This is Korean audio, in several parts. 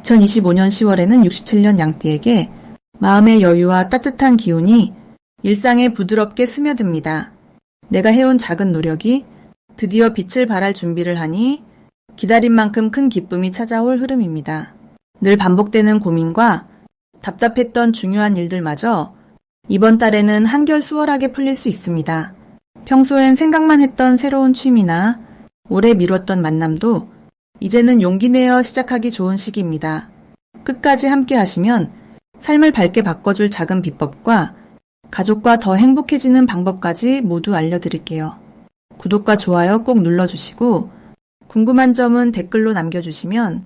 2025년 10월에는 67년 양띠에게 마음의 여유와 따뜻한 기운이 일상에 부드럽게 스며듭니다. 내가 해온 작은 노력이 드디어 빛을 발할 준비를 하니 기다린 만큼 큰 기쁨이 찾아올 흐름입니다. 늘 반복되는 고민과 답답했던 중요한 일들마저 이번 달에는 한결 수월하게 풀릴 수 있습니다. 평소엔 생각만 했던 새로운 취미나 오래 미뤘던 만남도 이제는 용기 내어 시작하기 좋은 시기입니다. 끝까지 함께 하시면 삶을 밝게 바꿔줄 작은 비법과 가족과 더 행복해지는 방법까지 모두 알려드릴게요. 구독과 좋아요 꼭 눌러주시고 궁금한 점은 댓글로 남겨주시면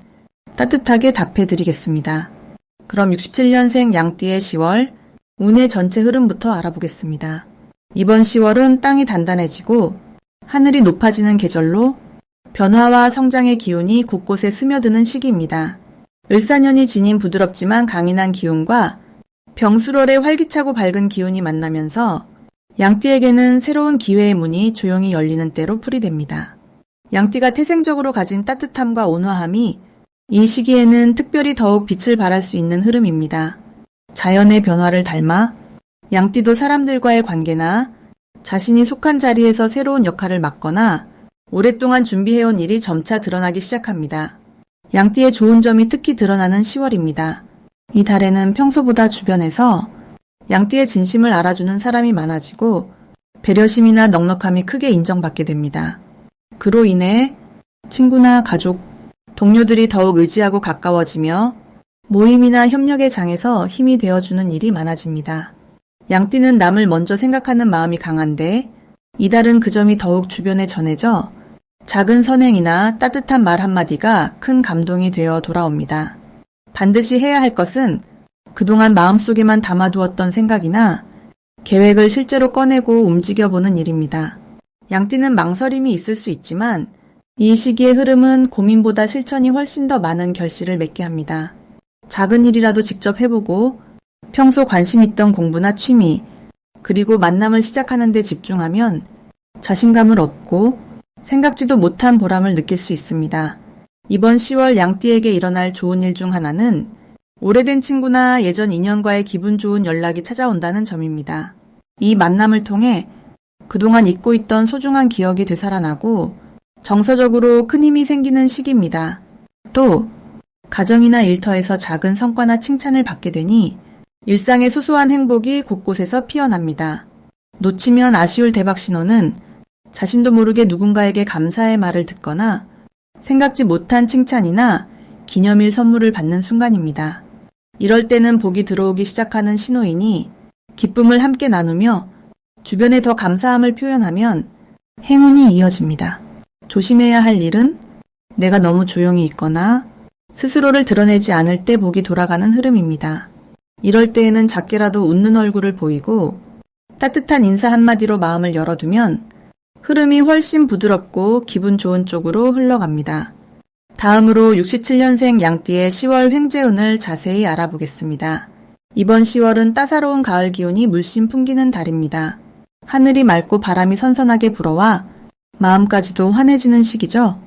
따뜻하게 답해드리겠습니다. 그럼 67년생 양띠의 10월 운의 전체 흐름부터 알아보겠습니다. 이번 10월은 땅이 단단해지고 하늘이 높아지는 계절로 변화와 성장의 기운이 곳곳에 스며드는 시기입니다. 을사년이 지닌 부드럽지만 강인한 기운과 병수월의 활기차고 밝은 기운이 만나면서 양띠에게는 새로운 기회의 문이 조용히 열리는 때로 풀이됩니다. 양띠가 태생적으로 가진 따뜻함과 온화함이 이 시기에는 특별히 더욱 빛을 발할 수 있는 흐름입니다. 자연의 변화를 닮아 양띠도 사람들과의 관계나 자신이 속한 자리에서 새로운 역할을 맡거나 오랫동안 준비해온 일이 점차 드러나기 시작합니다. 양띠의 좋은 점이 특히 드러나는 10월입니다. 이 달에는 평소보다 주변에서 양띠의 진심을 알아주는 사람이 많아지고 배려심이나 넉넉함이 크게 인정받게 됩니다. 그로 인해 친구나 가족, 동료들이 더욱 의지하고 가까워지며 모임이나 협력의 장에서 힘이 되어주는 일이 많아집니다. 양띠는 남을 먼저 생각하는 마음이 강한데 이달은 그 점이 더욱 주변에 전해져 작은 선행이나 따뜻한 말 한마디가 큰 감동이 되어 돌아옵니다. 반드시 해야 할 것은 그동안 마음속에만 담아두었던 생각이나 계획을 실제로 꺼내고 움직여보는 일입니다. 양띠는 망설임이 있을 수 있지만 이 시기의 흐름은 고민보다 실천이 훨씬 더 많은 결실을 맺게 합니다. 작은 일이라도 직접 해보고 평소 관심 있던 공부나 취미, 그리고 만남을 시작하는 데 집중하면 자신감을 얻고 생각지도 못한 보람을 느낄 수 있습니다. 이번 10월 양띠에게 일어날 좋은 일 중 하나는 오래된 친구나 예전 인연과의 기분 좋은 연락이 찾아온다는 점입니다. 이 만남을 통해 그동안 잊고 있던 소중한 기억이 되살아나고 정서적으로 큰 힘이 생기는 시기입니다. 또 가정이나 일터에서 작은 성과나 칭찬을 받게 되니 일상의 소소한 행복이 곳곳에서 피어납니다. 놓치면 아쉬울 대박 신호는 자신도 모르게 누군가에게 감사의 말을 듣거나 생각지 못한 칭찬이나 기념일 선물을 받는 순간입니다. 이럴 때는 복이 들어오기 시작하는 신호이니 기쁨을 함께 나누며 주변에 더 감사함을 표현하면 행운이 이어집니다. 조심해야 할 일은 내가 너무 조용히 있거나 스스로를 드러내지 않을 때 복이 돌아가는 흐름입니다. 이럴 때에는 작게라도 웃는 얼굴을 보이고 따뜻한 인사 한마디로 마음을 열어두면 흐름이 훨씬 부드럽고 기분 좋은 쪽으로 흘러갑니다. 다음으로 67년생 양띠의 10월 횡재운을 자세히 알아보겠습니다. 이번 10월은 따사로운 가을 기운이 물씬 풍기는 달입니다. 하늘이 맑고 바람이 선선하게 불어와 마음까지도 환해지는 시기죠.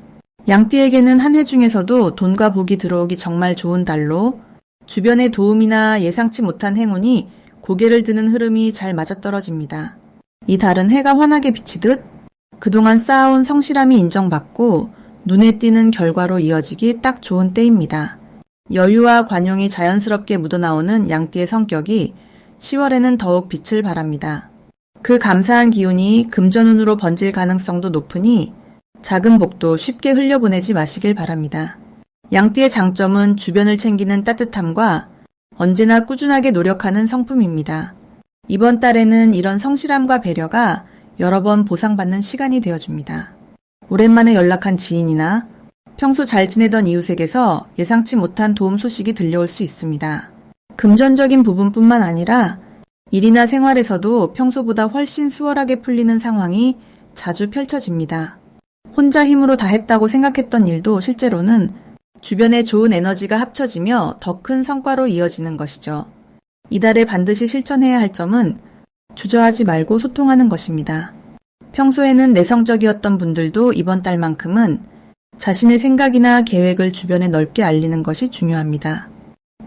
양띠에게는 한 해 중에서도 돈과 복이 들어오기 정말 좋은 달로 주변의 도움이나 예상치 못한 행운이 고개를 드는 흐름이 잘 맞아떨어집니다. 이 달은 해가 환하게 비치듯 그동안 쌓아온 성실함이 인정받고 눈에 띄는 결과로 이어지기 딱 좋은 때입니다. 여유와 관용이 자연스럽게 묻어나오는 양띠의 성격이 10월에는 더욱 빛을 발합니다. 그 감사한 기운이 금전운으로 번질 가능성도 높으니 작은 복도 쉽게 흘려보내지 마시길 바랍니다. 양띠의 장점은 주변을 챙기는 따뜻함과 언제나 꾸준하게 노력하는 성품입니다. 이번 달에는 이런 성실함과 배려가 여러 번 보상받는 시간이 되어줍니다. 오랜만에 연락한 지인이나 평소 잘 지내던 이웃에게서 예상치 못한 도움 소식이 들려올 수 있습니다. 금전적인 부분뿐만 아니라 일이나 생활에서도 평소보다 훨씬 수월하게 풀리는 상황이 자주 펼쳐집니다. 혼자 힘으로 다 했다고 생각했던 일도 실제로는 주변의 좋은 에너지가 합쳐지며 더 큰 성과로 이어지는 것이죠. 이달에 반드시 실천해야 할 점은 주저하지 말고 소통하는 것입니다. 평소에는 내성적이었던 분들도 이번 달만큼은 자신의 생각이나 계획을 주변에 넓게 알리는 것이 중요합니다.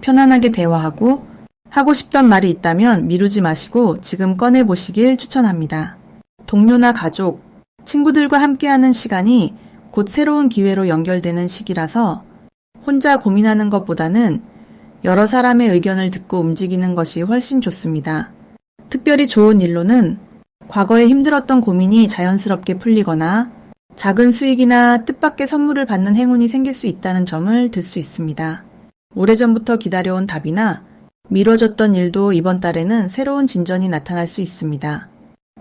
편안하게 대화하고 하고 싶던 말이 있다면 미루지 마시고 지금 꺼내보시길 추천합니다. 동료나 가족, 친구들과 함께하는 시간이 곧 새로운 기회로 연결되는 시기라서 혼자 고민하는 것보다는 여러 사람의 의견을 듣고 움직이는 것이 훨씬 좋습니다. 특별히 좋은 일로는 과거에 힘들었던 고민이 자연스럽게 풀리거나 작은 수익이나 뜻밖의 선물을 받는 행운이 생길 수 있다는 점을 들 수 있습니다. 오래전부터 기다려온 답이나 미뤄졌던 일도 이번 달에는 새로운 진전이 나타날 수 있습니다.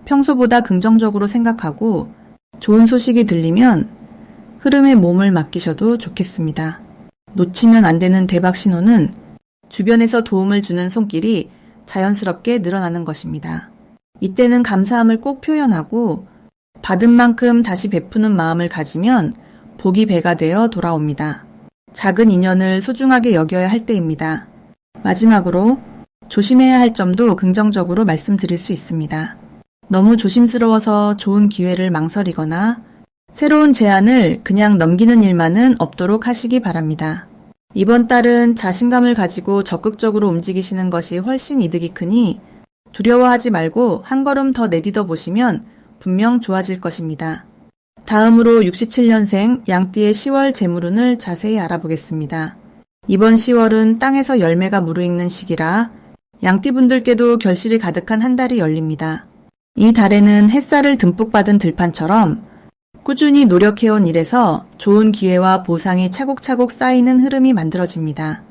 평소보다 긍정적으로 생각하고 좋은 소식이 들리면 흐름에 몸을 맡기셔도 좋겠습니다. 놓치면 안 되는 대박 신호는 주변에서 도움을 주는 손길이 자연스럽게 늘어나는 것입니다. 이때는 감사함을 꼭 표현하고 받은 만큼 다시 베푸는 마음을 가지면 복이 배가 되어 돌아옵니다. 작은 인연을 소중하게 여겨야 할 때입니다. 마지막으로 조심해야 할 점도 긍정적으로 말씀드릴 수 있습니다. 너무 조심스러워서 좋은 기회를 망설이거나 새로운 제안을 그냥 넘기는 일만은 없도록 하시기 바랍니다. 이번 달은 자신감을 가지고 적극적으로 움직이시는 것이 훨씬 이득이 크니 두려워하지 말고 한 걸음 더 내딛어 보시면 분명 좋아질 것입니다. 다음으로 67년생 양띠의 10월 재물운을 자세히 알아보겠습니다. 이번 10월은 땅에서 열매가 무르익는 시기라 양띠분들께도 결실이 가득한 한 달이 열립니다. 이 달에는 햇살을 듬뿍 받은 들판처럼 꾸준히 노력해온 일에서 좋은 기회와 보상이 차곡차곡 쌓이는 흐름이 만들어집니다.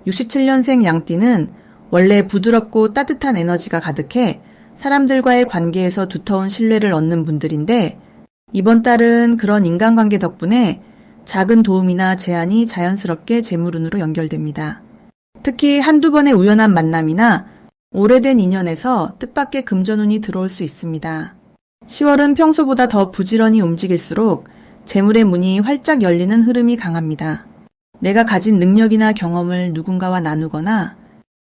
67년생 양띠는 원래 부드럽고 따뜻한 에너지가 가득해 사람들과의 관계에서 두터운 신뢰를 얻는 분들인데 이번 달은 그런 인간관계 덕분에 작은 도움이나 제안이 자연스럽게 재물운으로 연결됩니다. 특히 한두 번의 우연한 만남이나 오래된 인연에서 뜻밖의 금전운이 들어올 수 있습니다. 10월은 평소보다 더 부지런히 움직일수록 재물의 문이 활짝 열리는 흐름이 강합니다. 내가 가진 능력이나 경험을 누군가와 나누거나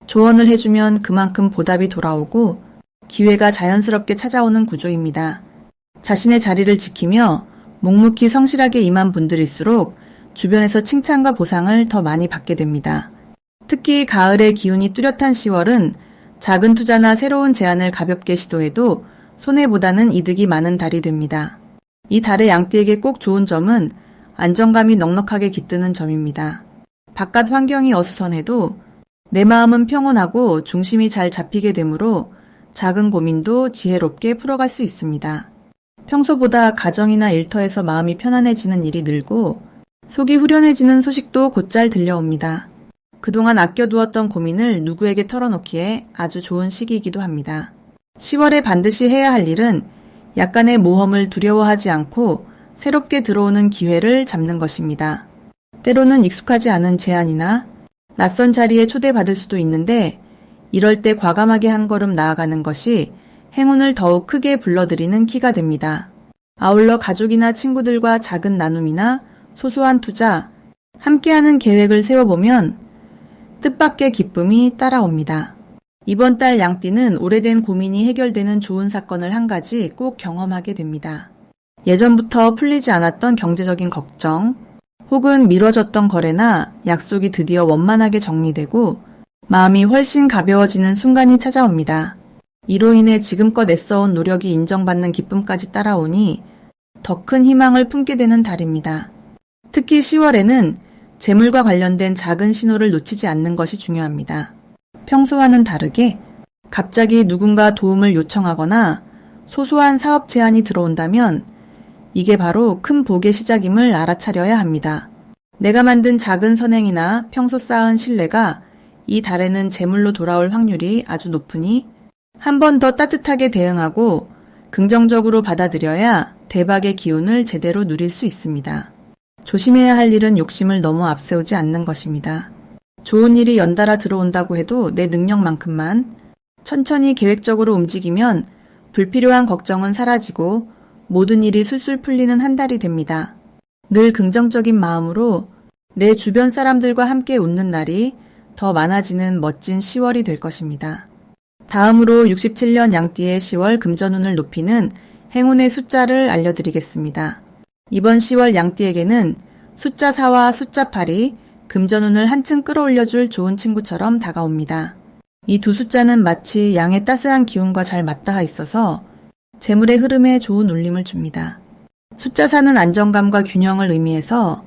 조언을 해주면 그만큼 보답이 돌아오고 기회가 자연스럽게 찾아오는 구조입니다. 자신의 자리를 지키며 묵묵히 성실하게 임한 분들일수록 주변에서 칭찬과 보상을 더 많이 받게 됩니다. 특히 가을의 기운이 뚜렷한 10월은 작은 투자나 새로운 제안을 가볍게 시도해도 손해보다는 이득이 많은 달이 됩니다. 이 달의 양띠에게 꼭 좋은 점은 안정감이 넉넉하게 깃드는 점입니다. 바깥 환경이 어수선해도 내 마음은 평온하고 중심이 잘 잡히게 되므로 작은 고민도 지혜롭게 풀어갈 수 있습니다. 평소보다 가정이나 일터에서 마음이 편안해지는 일이 늘고 속이 후련해지는 소식도 곧잘 들려옵니다. 그동안 아껴두었던 고민을 누구에게 털어놓기에 아주 좋은 시기이기도 합니다. 10월에 반드시 해야 할 일은 약간의 모험을 두려워하지 않고 새롭게 들어오는 기회를 잡는 것입니다. 때로는 익숙하지 않은 제안이나 낯선 자리에 초대받을 수도 있는데 이럴 때 과감하게 한 걸음 나아가는 것이 행운을 더욱 크게 불러들이는 키가 됩니다. 아울러 가족이나 친구들과 작은 나눔이나 소소한 투자, 함께하는 계획을 세워보면 뜻밖의 기쁨이 따라옵니다. 이번 달 양띠는 오래된 고민이 해결되는 좋은 사건을 한 가지 꼭 경험하게 됩니다. 예전부터 풀리지 않았던 경제적인 걱정, 혹은 미뤄졌던 거래나 약속이 드디어 원만하게 정리되고 마음이 훨씬 가벼워지는 순간이 찾아옵니다. 이로 인해 지금껏 애써온 노력이 인정받는 기쁨까지 따라오니 더 큰 희망을 품게 되는 달입니다. 특히 10월에는 재물과 관련된 작은 신호를 놓치지 않는 것이 중요합니다. 평소와는 다르게 갑자기 누군가 도움을 요청하거나 소소한 사업 제안이 들어온다면 이게 바로 큰 복의 시작임을 알아차려야 합니다. 내가 만든 작은 선행이나 평소 쌓은 신뢰가 이 달에는 재물로 돌아올 확률이 아주 높으니 한 번 더 따뜻하게 대응하고 긍정적으로 받아들여야 대박의 기운을 제대로 누릴 수 있습니다. 조심해야 할 일은 욕심을 너무 앞세우지 않는 것입니다. 좋은 일이 연달아 들어온다고 해도 내 능력만큼만 천천히 계획적으로 움직이면 불필요한 걱정은 사라지고 모든 일이 술술 풀리는 한 달이 됩니다. 늘 긍정적인 마음으로 내 주변 사람들과 함께 웃는 날이 더 많아지는 멋진 10월이 될 것입니다. 다음으로 67년 양띠의 10월 금전운을 높이는 행운의 숫자를 알려드리겠습니다. 이번 10월 양띠에게는 숫자 4와 숫자 8이 금전운을 한층 끌어올려줄 좋은 친구처럼 다가옵니다. 이 두 숫자는 마치 양의 따스한 기운과 잘 맞닿아 있어서 재물의 흐름에 좋은 울림을 줍니다. 숫자 4는 안정감과 균형을 의미해서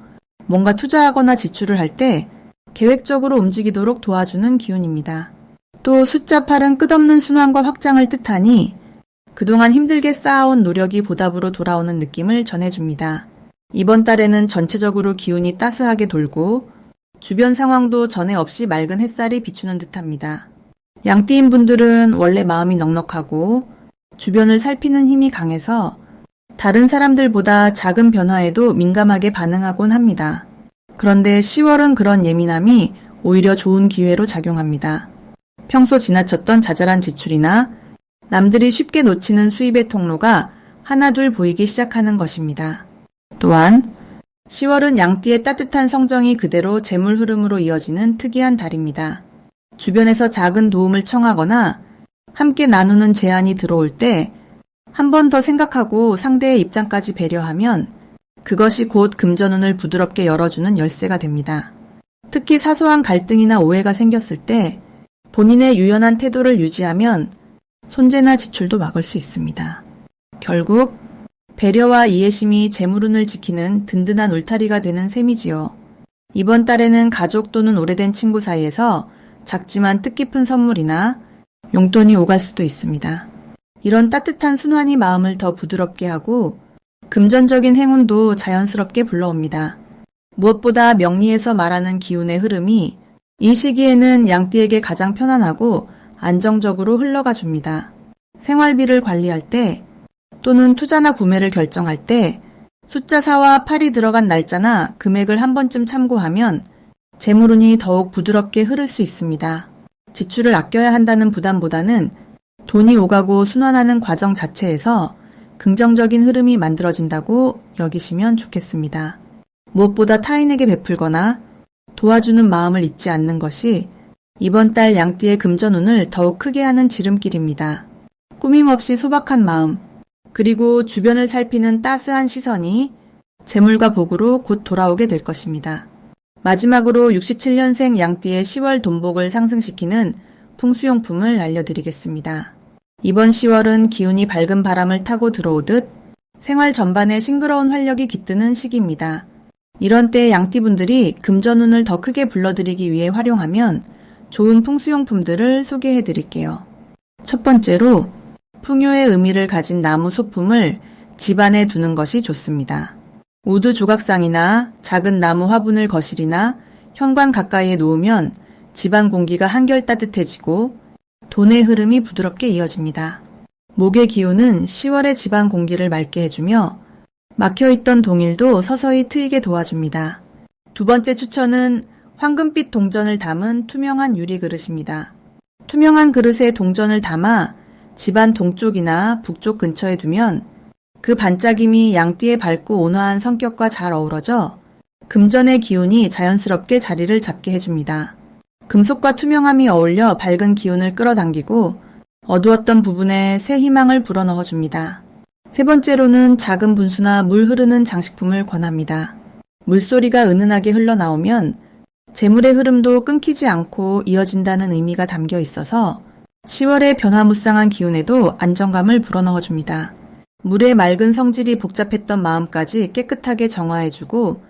뭔가 투자하거나 지출을 할 때 계획적으로 움직이도록 도와주는 기운입니다. 또 숫자 8은 끝없는 순환과 확장을 뜻하니 그동안 힘들게 쌓아온 노력이 보답으로 돌아오는 느낌을 전해줍니다. 이번 달에는 전체적으로 기운이 따스하게 돌고 주변 상황도 전에 없이 맑은 햇살이 비추는 듯합니다. 양띠인 분들은 원래 마음이 넉넉하고 주변을 살피는 힘이 강해서 다른 사람들보다 작은 변화에도 민감하게 반응하곤 합니다. 그런데 10월은 그런 예민함이 오히려 좋은 기회로 작용합니다. 평소 지나쳤던 자잘한 지출이나 남들이 쉽게 놓치는 수입의 통로가 하나둘 보이기 시작하는 것입니다. 또한 10월은 양띠의 따뜻한 성정이 그대로 재물 흐름으로 이어지는 특이한 달입니다. 주변에서 작은 도움을 청하거나 함께 나누는 제안이 들어올 때 한 번 더 생각하고 상대의 입장까지 배려하면 그것이 곧 금전운을 부드럽게 열어주는 열쇠가 됩니다. 특히 사소한 갈등이나 오해가 생겼을 때 본인의 유연한 태도를 유지하면 손재나 지출도 막을 수 있습니다. 결국 배려와 이해심이 재물운을 지키는 든든한 울타리가 되는 셈이지요. 이번 달에는 가족 또는 오래된 친구 사이에서 작지만 뜻깊은 선물이나 용돈이 오갈 수도 있습니다. 이런 따뜻한 순환이 마음을 더 부드럽게 하고 금전적인 행운도 자연스럽게 불러옵니다. 무엇보다 명리에서 말하는 기운의 흐름이 이 시기에는 양띠에게 가장 편안하고 안정적으로 흘러가 줍니다. 생활비를 관리할 때 또는 투자나 구매를 결정할 때 숫자 4와 8이 들어간 날짜나 금액을 한 번쯤 참고하면 재물운이 더욱 부드럽게 흐를 수 있습니다. 지출을 아껴야 한다는 부담보다는 돈이 오가고 순환하는 과정 자체에서 긍정적인 흐름이 만들어진다고 여기시면 좋겠습니다. 무엇보다 타인에게 베풀거나 도와주는 마음을 잊지 않는 것이 이번 달 양띠의 금전운을 더욱 크게 하는 지름길입니다. 꾸밈없이 소박한 마음, 그리고 주변을 살피는 따스한 시선이 재물과 복으로 곧 돌아오게 될 것입니다. 마지막으로 67년생 양띠의 10월 돈복을 상승시키는 풍수용품을 알려드리겠습니다. 이번 10월은 기운이 밝은 바람을 타고 들어오듯 생활 전반에 싱그러운 활력이 깃드는 시기입니다. 이런 때 양띠분들이 금전운을 더 크게 불러들이기 위해 활용하면 좋은 풍수용품들을 소개해 드릴게요. 첫 번째로 풍요의 의미를 가진 나무 소품을 집안에 두는 것이 좋습니다. 우드 조각상이나 작은 나무 화분을 거실이나 현관 가까이에 놓으면 집안 공기가 한결 따뜻해지고 돈의 흐름이 부드럽게 이어집니다. 목의 기운은 10월의 집안 공기를 맑게 해주며 막혀있던 동일도 서서히 트이게 도와줍니다. 두 번째 추천은 황금빛 동전을 담은 투명한 유리 그릇입니다. 투명한 그릇에 동전을 담아 집안 동쪽이나 북쪽 근처에 두면 그 반짝임이 양띠의 밝고 온화한 성격과 잘 어우러져 금전의 기운이 자연스럽게 자리를 잡게 해줍니다. 금속과 투명함이 어울려 밝은 기운을 끌어당기고 어두웠던 부분에 새 희망을 불어넣어줍니다. 세 번째로는 작은 분수나 물 흐르는 장식품을 권합니다. 물소리가 은은하게 흘러나오면 재물의 흐름도 끊기지 않고 이어진다는 의미가 담겨 있어서 10월의 변화무쌍한 기운에도 안정감을 불어넣어줍니다. 물의 맑은 성질이 복잡했던 마음까지 깨끗하게 정화해주고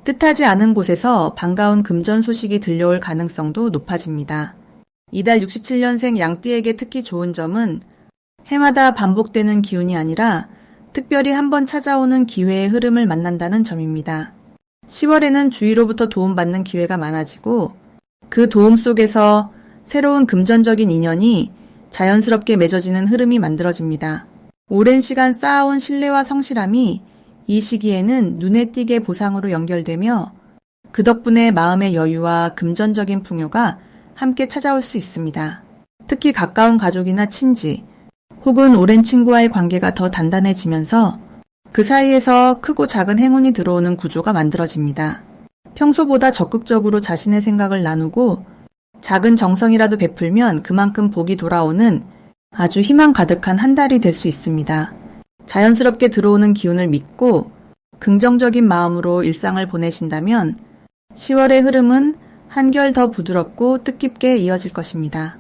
뜻하지 않은 곳에서 반가운 금전 소식이 들려올 가능성도 높아집니다. 이달 67년생 양띠에게 특히 좋은 점은 해마다 반복되는 기운이 아니라 특별히 한번 찾아오는 기회의 흐름을 만난다는 점입니다. 10월에는 주위로부터 도움받는 기회가 많아지고 그 도움 속에서 새로운 금전적인 인연이 자연스럽게 맺어지는 흐름이 만들어집니다. 오랜 시간 쌓아온 신뢰와 성실함이 이 시기에는 눈에 띄게 보상으로 연결되며 그 덕분에 마음의 여유와 금전적인 풍요가 함께 찾아올 수 있습니다. 특히 가까운 가족이나 친지 혹은 오랜 친구와의 관계가 더 단단해지면서 그 사이에서 크고 작은 행운이 들어오는 구조가 만들어집니다. 평소보다 적극적으로 자신의 생각을 나누고 작은 정성이라도 베풀면 그만큼 복이 돌아오는 아주 희망 가득한 한 달이 될 수 있습니다. 자연스럽게 들어오는 기운을 믿고 긍정적인 마음으로 일상을 보내신다면 10월의 흐름은 한결 더 부드럽고 뜻깊게 이어질 것입니다.